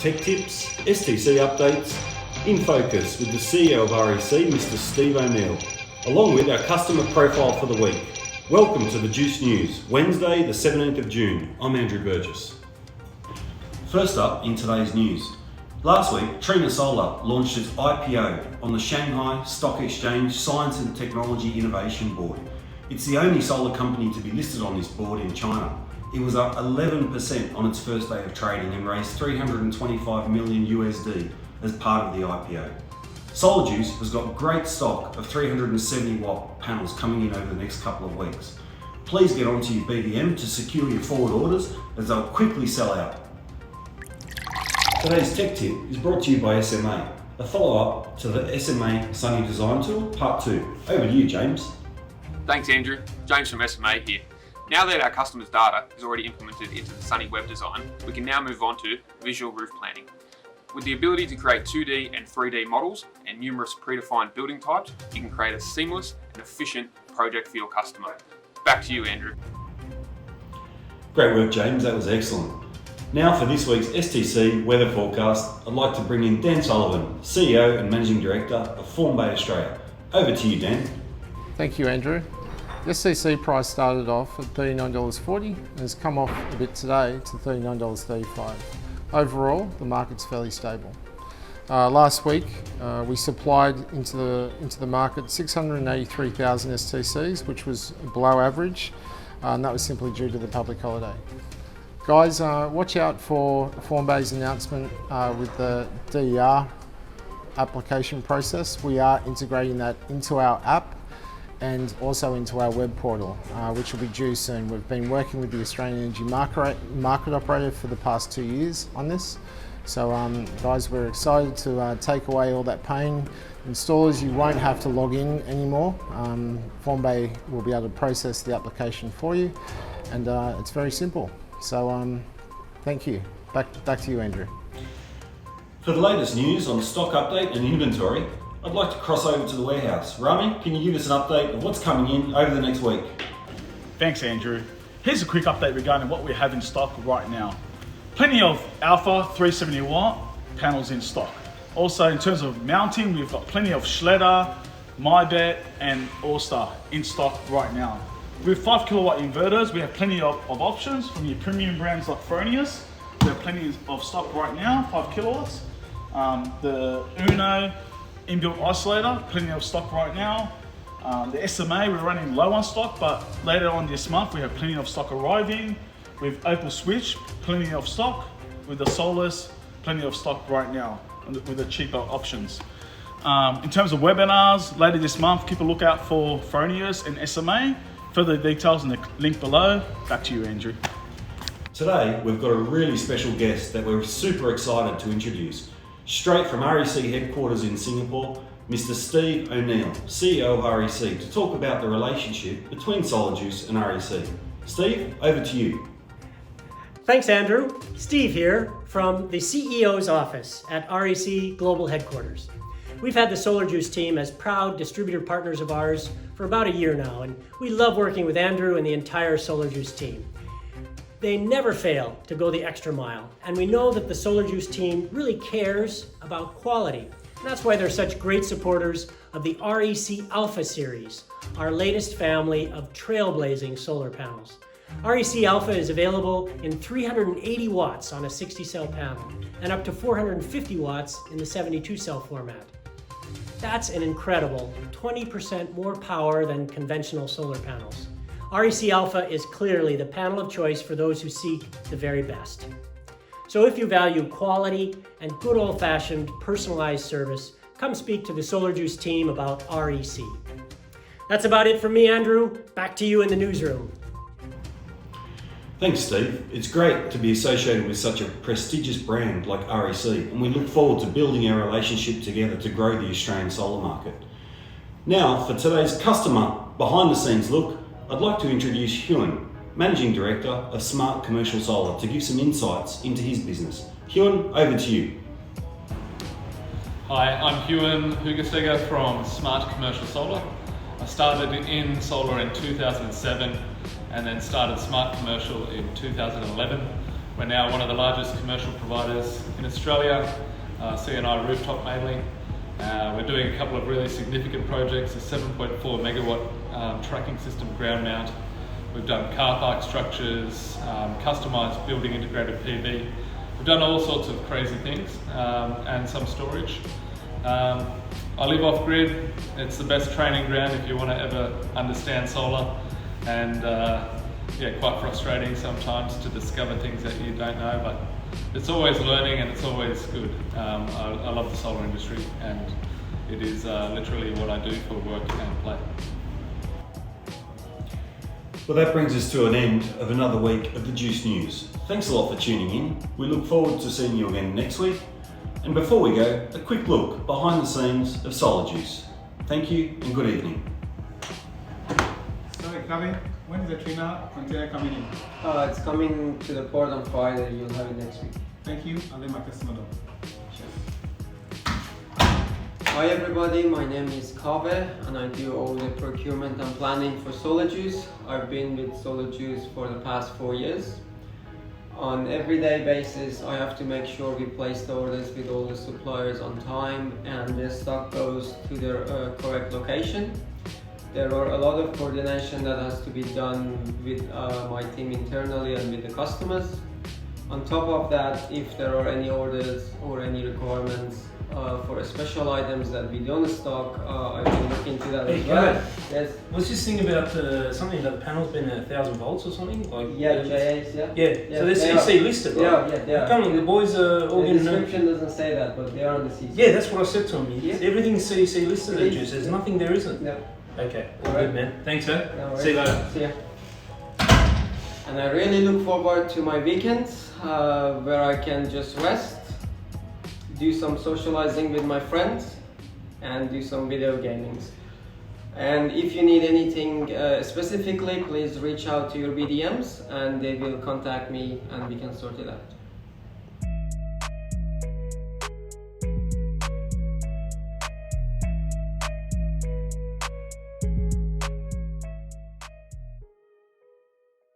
tech tips, STC updates, in focus with the CEO of REC, Mr. Steve O'Neill, along with our customer profile for the week. Welcome to the Juice News, Wednesday the 17th of June. I'm Andrew Burgess. First up in today's news. Last week, Trina Solar launched its IPO on the Shanghai Stock Exchange Science and Technology Innovation Board. It's the only solar company to be listed on this board in China. It was up 11% on its first day of trading and raised $325 million USD as part of the IPO. SolarJuice has got great stock of 370 watt panels coming in over the next couple of weeks. Please get onto your BDM to secure your forward orders as they'll quickly sell out. Today's tech tip is brought to you by SMA, a follow-up to the SMA Sunny Design Tool, Part 2. Over to you, James. Thanks, Andrew. James from SMA here. Now that our customers' data is already implemented into the Sunny web design, we can now move on to visual roof planning. With the ability to create 2D and 3D models and numerous predefined building types, you can create a seamless and efficient project for your customer. Back to you, Andrew. Great work, James. That was excellent. Now for this week's STC Weather Forecast, I'd like to bring in Dan Sullivan, CEO and Managing Director of Formbay Australia. Over to you, Dan. Thank you, Andrew. The STC price started off at $39.40 and has come off a bit today to $39.35. Overall, the market's fairly stable. Last week, we supplied into the market 683,000 STCs, which was below average, and that was simply due to the public holiday. Guys, watch out for Formbay's announcement with the DER application process. We are integrating that into our app and also into our web portal, which will be due soon. We've been working with the Australian Energy Market Operator for the past 2 years on this. So guys, we're excited to take away all that pain. Installers, you won't have to log in anymore. Formbay will be able to process the application for you, and it's very simple. So thank you. Back to you, Andrew. For the latest news on stock update and inventory, I'd like to cross over to the warehouse. Rami, can you give us an update of what's coming in over the next week? Thanks, Andrew. Here's a quick update regarding what we have in stock right now. Plenty of Alpha 370 watt panels in stock. Also, in terms of mounting, we've got plenty of Schledder, MyBet, and All-Star in stock right now. With 5 kilowatt inverters, we have plenty of options from your premium brands like Fronius. We have plenty of stock right now, 5 kilowatts. The Uno inbuilt isolator, plenty of stock right now. The SMA, we're running low on stock, but later on this month, we have plenty of stock arriving. With Opal Switch, plenty of stock. With the Solus, plenty of stock right now with the cheaper options. In terms of webinars, later this month, keep a lookout for Fronius and SMA. Further details in the link below. Back to you, Andrew. Today, we've got a really special guest that we're super excited to introduce. Straight from REC headquarters in Singapore, Mr. Steve O'Neill, CEO of REC, to talk about the relationship between SolarJuice and REC. Steve, over to you. Thanks, Andrew. Steve here from the CEO's office at REC Global Headquarters. We've had the SolarJuice team as proud distributor partners of ours for about a year now, and we love working with Andrew and the entire SolarJuice team. They never fail to go the extra mile, and we know that the SolarJuice team really cares about quality. And that's why they're such great supporters of the REC Alpha series, our latest family of trailblazing solar panels. REC Alpha is available in 380 watts on a 60-cell panel and up to 450 watts in the 72-cell format. That's an incredible 20% more power than conventional solar panels. REC Alpha is clearly the panel of choice for those who seek the very best. So if you value quality and good old-fashioned personalized service, come speak to the SolarJuice team about REC. That's about it from me, Andrew. Back to you in the newsroom. Thanks, Steve. It's great to be associated with such a prestigious brand like REC, and we look forward to building our relationship together to grow the Australian solar market. Now, for today's customer behind-the-scenes look, I'd like to introduce Huon, Managing Director of Smart Commercial Solar, to give some insights into his business. Huon, over to you. Hi, I'm Huon Hoogesteger from Smart Commercial Solar. I started in solar in 2007 and then started Smart Commercial in 2011. We're now one of the largest commercial providers in Australia, CNI rooftop mainly. We're doing a couple of really significant projects, a 7.4 megawatt tracking system ground mount. We've done car park structures, customised building integrated PV. We've done all sorts of crazy things and some storage. I live off grid. It's the best training ground if you want to ever understand solar, and yeah, quite frustrating sometimes to discover things that you don't know, but it's always learning and it's always good. I love the solar industry, and it is literally what I do for work and play. Well, that brings us to an end of another week of the Juice News. Thanks a lot for tuning in. We look forward to seeing you again next week. And before we go, a quick look behind the scenes of Solar Juice. Thank you and good evening. Sorry, Kaveh, when is the Trina container coming in? It's coming to the port on Friday. You'll have it next week. Thank you. I'll let my customer know. Hi everybody, my name is Kaveh and I do all the procurement and planning for Solar Juice. I've been with Solar Juice for the past 4 years. On everyday basis, I have to make sure we place the orders with all the suppliers on time and the stock goes to their correct location. There are a lot of coordination that has to be done with my team internally and with the customers. On top of that, if there are any orders or any requirements for special items that we don't stock, I will look into that as well. Yes. What's this thing about something about the panel's been 1,000 volts or something? Like Yeah, JAs, yeah. Yeah. So they're CC listed, right? Yeah, yeah. Come on, the boys are all The getting description doesn't say that, but they are on the CC. Yeah, that's what I said to them. Yeah. Everything's CC listed at Juice. There's nothing there isn't. No. Okay, all Alright. good, man. Thanks, man. No worries. See you later. See ya. And I really look forward to my weekends where I can just rest, do some socializing with my friends and do some video gamings. And if you need anything specifically, please reach out to your BDMs and they will contact me and we can sort it out.